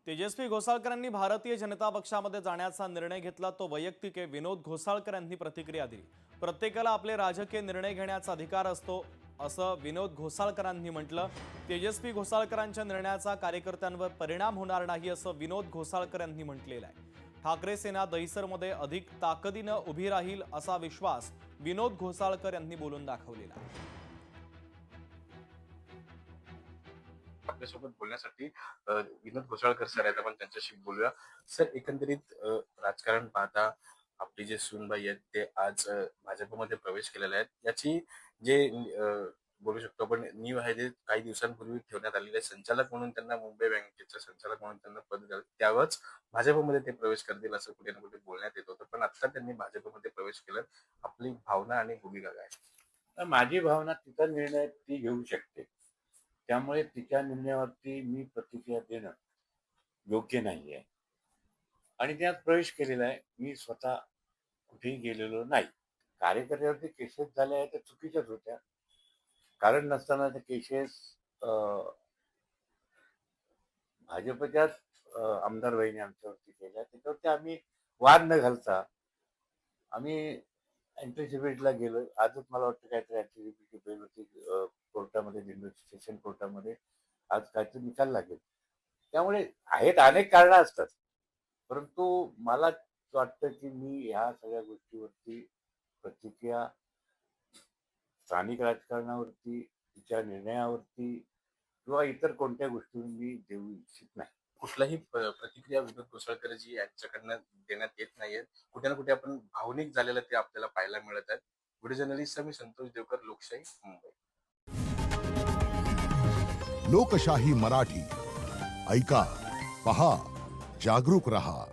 तेजस्वी घोसाळकरांनी भारतीय जनता पक्षामध्ये जाण्याचा निर्णय घेतला तो वैयक्तिक आहे, विनोद घोसाळकर यांनी प्रतिक्रिया दिली। प्रत्येकाला आपले राजकीय निर्णय घेण्याचा अधिकार असतो असं विनोद घोसाळकरांनी म्हटलं। तेजस्वी घोसाळकरांच्या निर्णयाचा कार्यकर्त्यांवर परिणाम होणार नाही असं विनोद घोसाळकर यांनी म्हटलेलं आहे। ठाकरे सेना दहिसरमध्ये अधिक ताकदीने उभी राहील असा विश्वास विनोद घोसाळकर यांनी बोलून दाखवलेला आहे। आपल्यासोबत बोलण्यासाठी विनोद घोसाळकर सर आहेत, आपण त्यांच्याशी बोलूया। सर, एकंदरीत राजकारण पाहता आपली जे सूनबाई आहेत ते आज भाजपमध्ये प्रवेश केलेले आहेत। याची जे बोलू शकतो आपण नीव आहे ते काही दिवसांपूर्वी ठेवण्यात आलेले आहे। संचालक म्हणून त्यांना मुंबई बँकेचे संचालक म्हणून त्यांना पद दिलं, त्यावरच भाजपमध्ये ते प्रवेश करतील असं कुठे ना कुठे बोलण्यात येत होतं। पण आता त्यांनी भाजपमध्ये प्रवेश केला, आपली भावना आणि भूमिका काय? माझी भावना तिचा निर्णय ती घेऊ शकते, त्यामुळे तिच्या निर्णयावरती मी प्रतिक्रिया देणं योग्य नाही आहे आणि त्यात प्रवेश केलेला आहे। मी स्वतः कुठेही गेलेलो नाही। कार्यकर्त्यावरती केसेस झाल्या त्या चुकीच्याच होत्या, कारण नसताना त्या केसेस भाजपच्याच आमदार वहिनी आमच्यावरती केल्या, त्याच्यावरती आम्ही वाद न घालता आम्ही अँटिसिपेटला गेलो। आजच मला वाटतं काहीतरी अँटिसिपेटची बेल होती कोर्टामध्ये, दिल्ली सेशन कोर्टामध्ये आज काहीतरी निकाल लागेल। त्यामुळे आहेत, अनेक कारणं असतात, परंतु मला वाटतं की मी ह्या सगळ्या गोष्टीवरती प्रतिक्रिया स्थानिक राजकारणावरती, तिच्या निर्णयावरती किंवा इतर कोणत्या गोष्टी मी देऊ इच्छित नाही। कुठलाही प्रतिक्रिया विनोद घोसाळकरजी यांच्याकडनं देण्यात येत नाहीये। कुठे ना कुठे आपण भावनिक झालेलं ते आपल्याला पाहायला मिळत आहे। व्हिडिओ जर्नलिस्ट मी संतोष देवकर, लोकशाही, मुंबई। लोकशाही मराठी ऐका, पहा, जागरूक रहा।